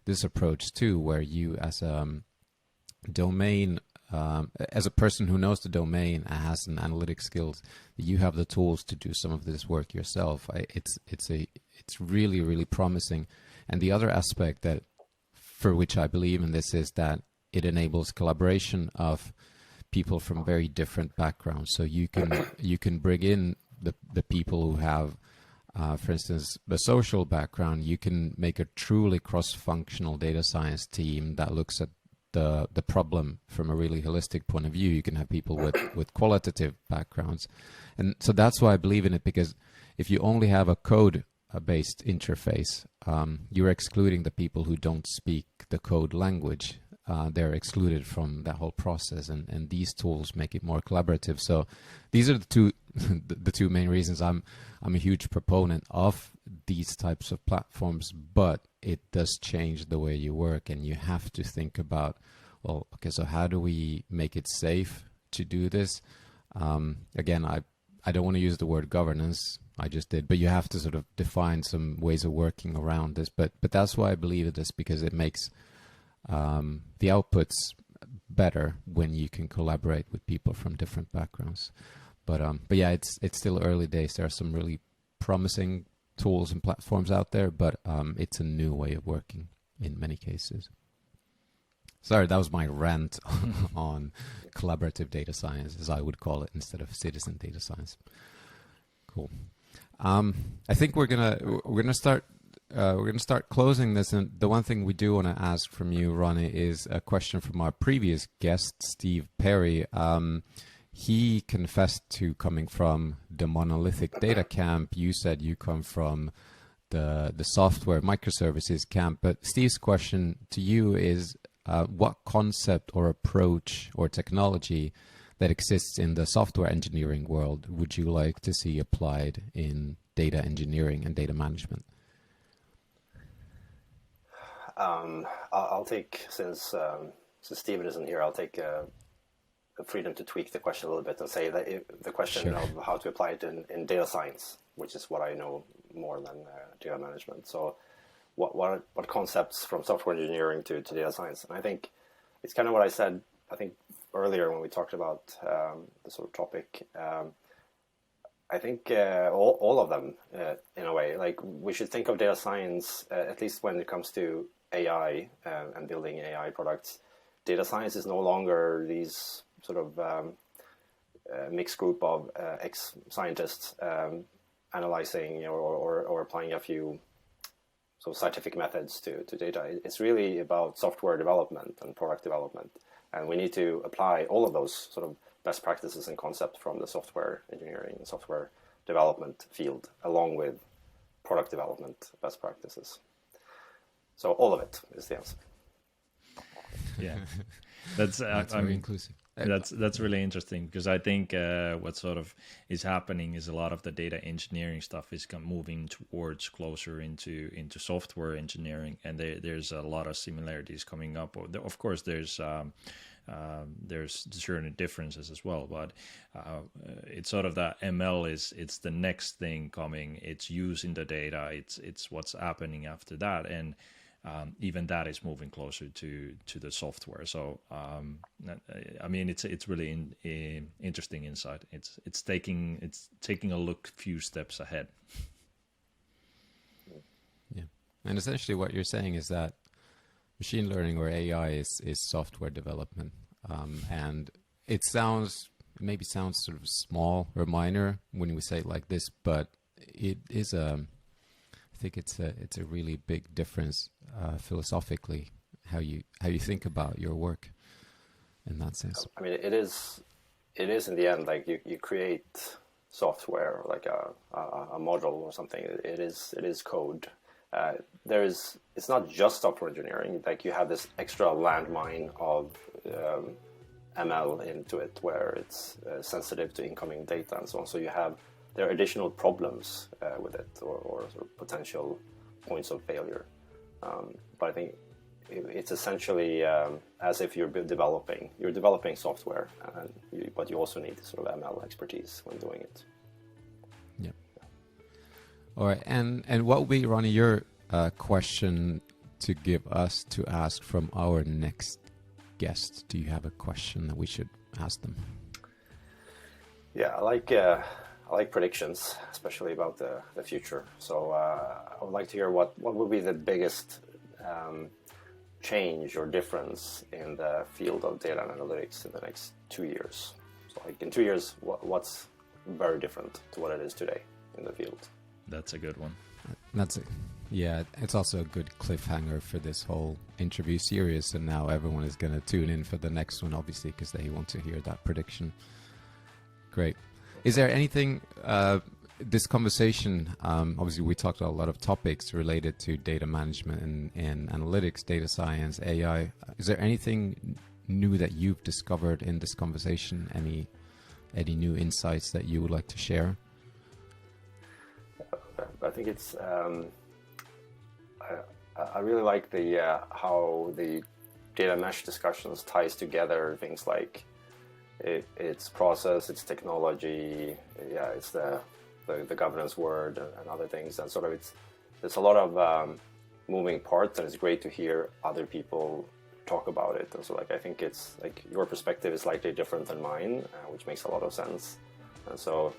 this approach too, where you as a domain, as a person who knows the domain and has an analytic skills, you have the tools to do some of this work yourself. It's really, really promising. And the other aspect that for which I believe in this is that it enables collaboration of people from very different backgrounds. So you can bring in the people who have, for instance, the social background. You can make a truly cross-functional data science team that looks at the problem from a really holistic point of view. You can have people with qualitative backgrounds. And so that's why I believe in it, because if you only have a code-based interface, you're excluding the people who don't speak the code language. They're excluded from that whole process, and these tools make it more collaborative. So these are the two main reasons I'm a huge proponent of these types of platforms, but it does change the way you work, and you have to think about, well, okay, so how do we make it safe to do this? Again, I don't want to use the word governance. I just did, but you have to sort of define some ways of working around this. But that's why I believe in this, because it makes the outputs better when you can collaborate with people from different backgrounds. But yeah, it's still early days. There are some really promising tools and platforms out there, but it's a new way of working in many cases. Sorry, that was my rant on collaborative data science, as I would call it, instead of citizen data science. Cool. I think we're gonna start closing this, and the one thing we do want to ask from you, Ronnie, is a question from our previous guest, Steve Perry. He confessed to coming from the monolithic data camp. You said you come from the software microservices camp. But Steve's question to you is, what concept or approach or technology that exists in the software engineering world would you like to see applied in data engineering and data management? I'll take, since Steven isn't here, I'll take the freedom to tweak the question a little bit and say that the question of how to apply it in data science, which is what I know more than data management. So what concepts from software engineering to data science? And I think it's kind of what I said, I think, earlier when we talked about the sort of topic. I think all of them, in a way, like we should think of data science, at least when it comes to AI and building AI products. Data science is no longer these sort of mixed group of ex-scientists analyzing or applying a few sort of scientific methods to data. It's really about software development and product development. And we need to apply all of those sort of best practices and concepts from the software engineering and software development field, along with product development best practices. So all of it is the answer. Yeah, that's very inclusive. That's really interesting, because I think what sort of is happening is a lot of the data engineering stuff is moving towards closer into software engineering, and there's a lot of similarities coming up. Of course, there's certain differences as well, but it's sort of that ML it's the next thing coming. It's using the data. It's what's happening after that, and even that is moving closer to the software. So I mean, it's really interesting insight. It's taking a look few steps ahead. Yeah, and essentially what you're saying is that machine learning or AI is software development, and it maybe sounds sort of small or minor when we say it like this, but it is I think it's a really big difference philosophically how you think about your work in that sense. I mean, it is in the end like you create software, like a model or something. It is code. It's not just software engineering. Like you have this extra landmine of ML into it, where it's sensitive to incoming data and so on. So there are additional problems with it, or sort of potential points of failure. But I think it's essentially as if you're developing software, but you also need sort of ML expertise when doing it. Yeah. All right, and what would be, Ronnie, your question to give us to ask from our next guest? Do you have a question that we should ask them? Yeah, I like predictions, especially about the future. So I would like to hear what will be the biggest change or difference in the field of data and analytics in the next 2 years. So like in 2 years, what's very different to what it is today in the field? That's a good one. That's it. Yeah, it's also a good cliffhanger for this whole interview series, and now everyone is going to tune in for the next one, obviously, because they want to hear that prediction. Great. Is there anything, this conversation, obviously we talked about a lot of topics related to data management and analytics, data science, AI. Is there anything new that you've discovered in this conversation? Any new insights that you would like to share? I think it's, I really like how the data mesh discussions ties together things like it's process, it's technology, yeah, it's the governance word and other things, and sort of there's a lot of moving parts, and it's great to hear other people talk about it. And so like I think it's like your perspective is slightly different than mine, which makes a lot of sense. And so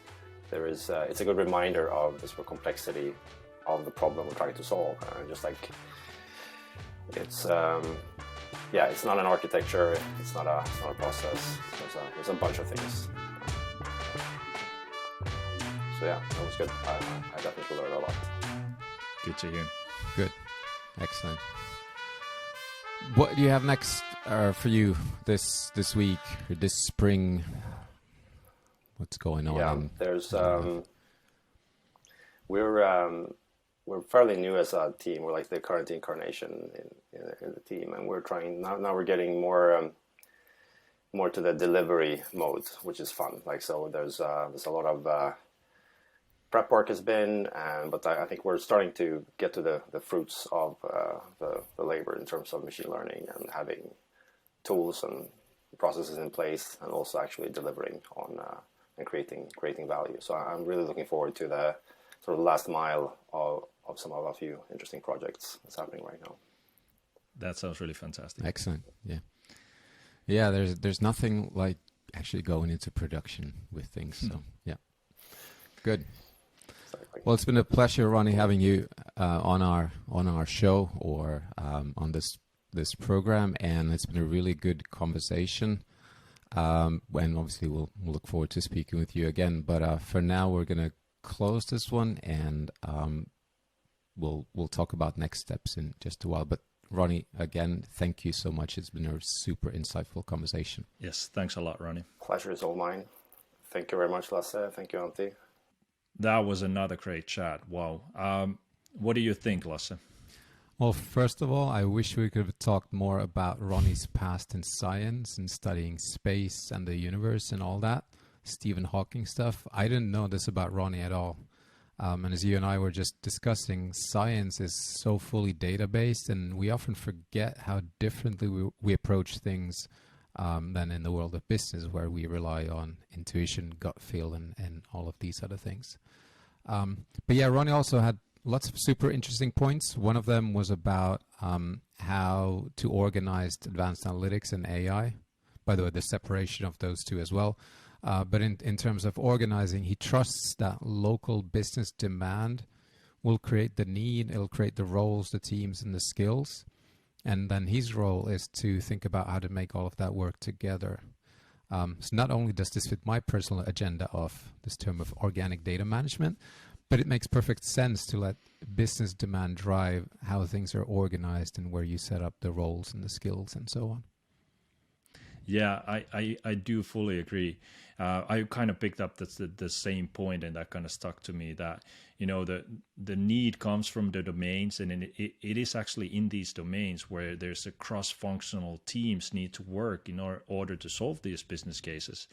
there is it's a good reminder of the sort of complexity of the problem we're trying to solve. Just like it's it's not an architecture, it's not a process. There's a bunch of things. So yeah, that was good. I definitely learned a lot. Good to hear. Good. Excellent. What do you have next for you this week or this spring? What's going on? Yeah, there's we're fairly new as a team. We're like the current incarnation in the team, and we're trying now. We're getting more to the delivery mode, which is fun. Like so, there's a lot of prep work has been, but I think we're starting to get to the fruits of the labor in terms of machine learning and having tools and processes in place, and also actually delivering on and creating value. So I'm really looking forward to the sort of last mile of some of a few interesting projects that's happening right now. That sounds really fantastic. Excellent. Yeah. There's nothing like actually going into production with things. So yeah, good. Exactly. Well, it's been a pleasure, Ronnie, having you on our show or on this program, and it's been a really good conversation. And obviously we'll look forward to speaking with you again. But for now, we're gonna close this one, and we'll talk about next steps in just a while. But Ronnie, again, thank you so much. It's been a super insightful conversation. Yes, thanks a lot, Ronnie. Pleasure is all mine. Thank you very much, Lasse. Thank you, Antti. That was another great chat. Wow. What do you think, Lasse? Well, first of all, I wish we could have talked more about Ronnie's past in science and studying space and the universe and all that, Stephen Hawking stuff. I didn't know this about Ronnie at all. And as you and I were just discussing, science is so fully data-based, and we often forget how differently we approach things than in the world of business, where we rely on intuition, gut feel, and all of these other things. But yeah, Ronnie also had lots of super interesting points. One of them was about how to organize advanced analytics and AI. By the way, the separation of those two as well. But in terms of organizing, he trusts that local business demand will create the need, it'll create the roles, the teams, and the skills. And then his role is to think about how to make all of that work together. So not only does this fit my personal agenda of this term of organic data management, but it makes perfect sense to let business demand drive how things are organized and where you set up the roles and the skills and so on. Yeah, I do fully agree. I kind of picked up the same point, and that kind of stuck to me, that, you know, the need comes from the domains, and it is actually in these domains where there's a cross-functional teams need to work in order to solve these business cases.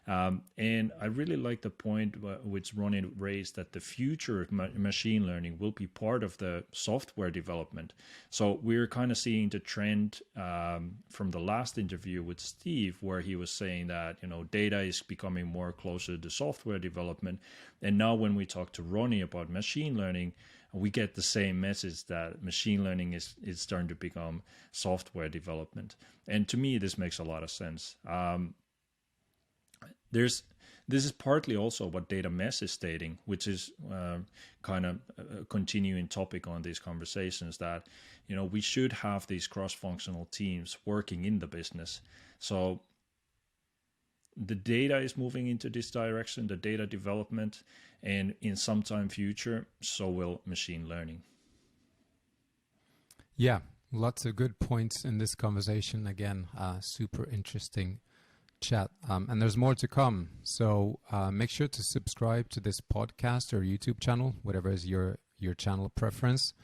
And I really like the point which Ronnie raised, that the future of machine learning will be part of the software development. So we're kind of seeing the trend from the last interview with Steve, where he was saying that, you know, data is becoming more closer to software development. And now when we talk to Ronnie about machine learning, we get the same message, that machine learning is starting to become software development. And to me, this makes a lot of sense. This is partly also what Data Mess is stating, which is kind of a continuing topic on these conversations, that, you know, we should have these cross-functional teams working in the business. So the data is moving into this direction, the data development, and in some time future, so will machine learning. Yeah, lots of good points in this conversation. Again, super interesting chat, and there's more to come. So make sure to subscribe to this podcast or YouTube channel, whatever is your channel preference.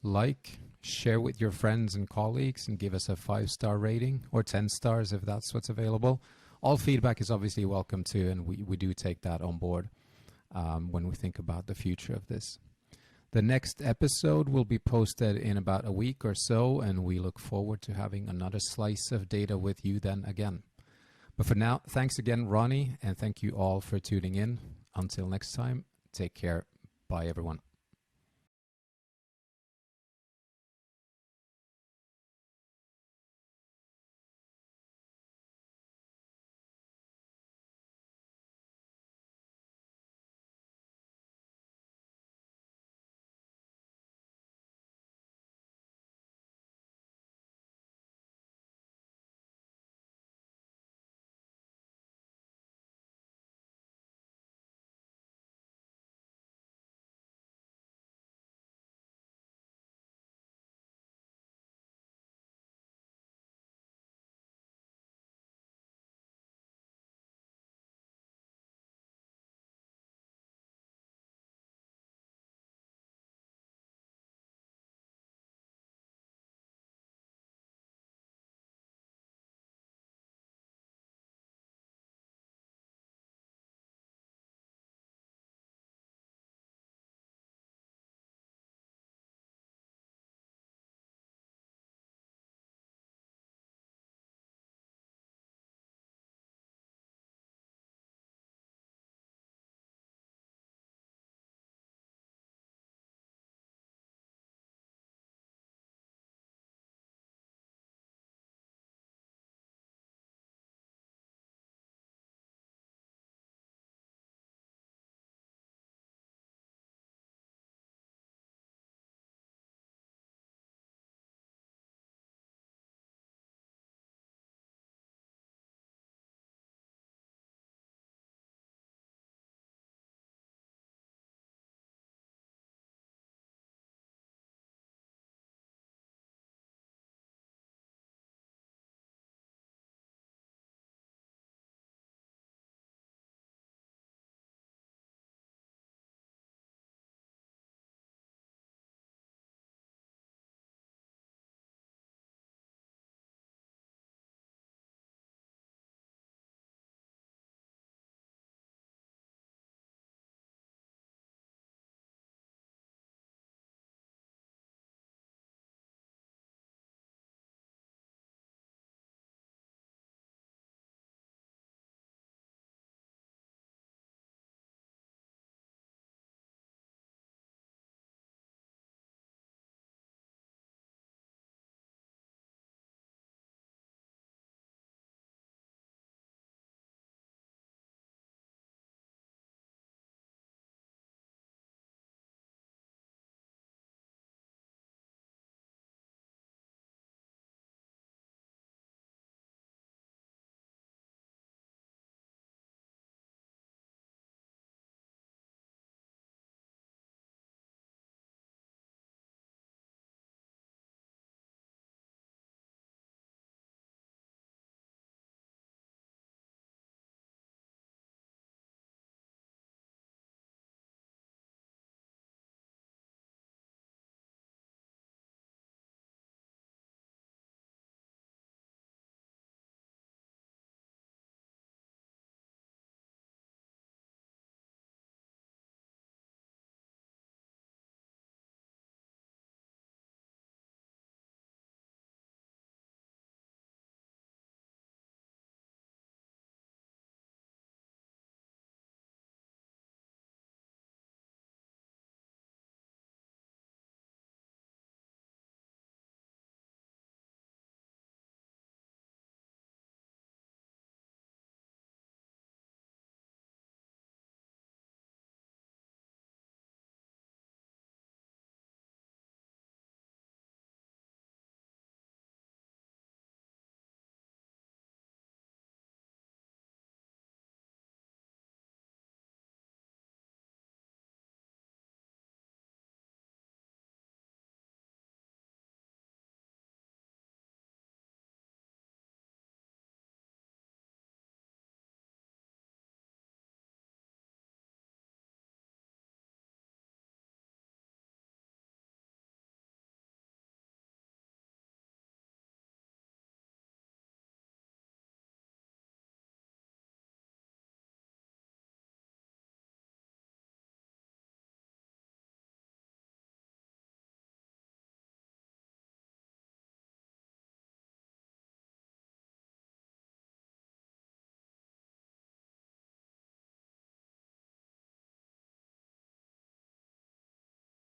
Like, share with your friends and colleagues, and give us a 5-star rating, or 10 stars if that's what's available. All feedback is obviously welcome too, and we do take that on board when we think about the future of this. The next episode will be posted in about a week or so, and we look forward to having another slice of data with you then again. But for now, thanks again, Ronnie, and thank you all for tuning in. Until next time, take care. Bye, everyone.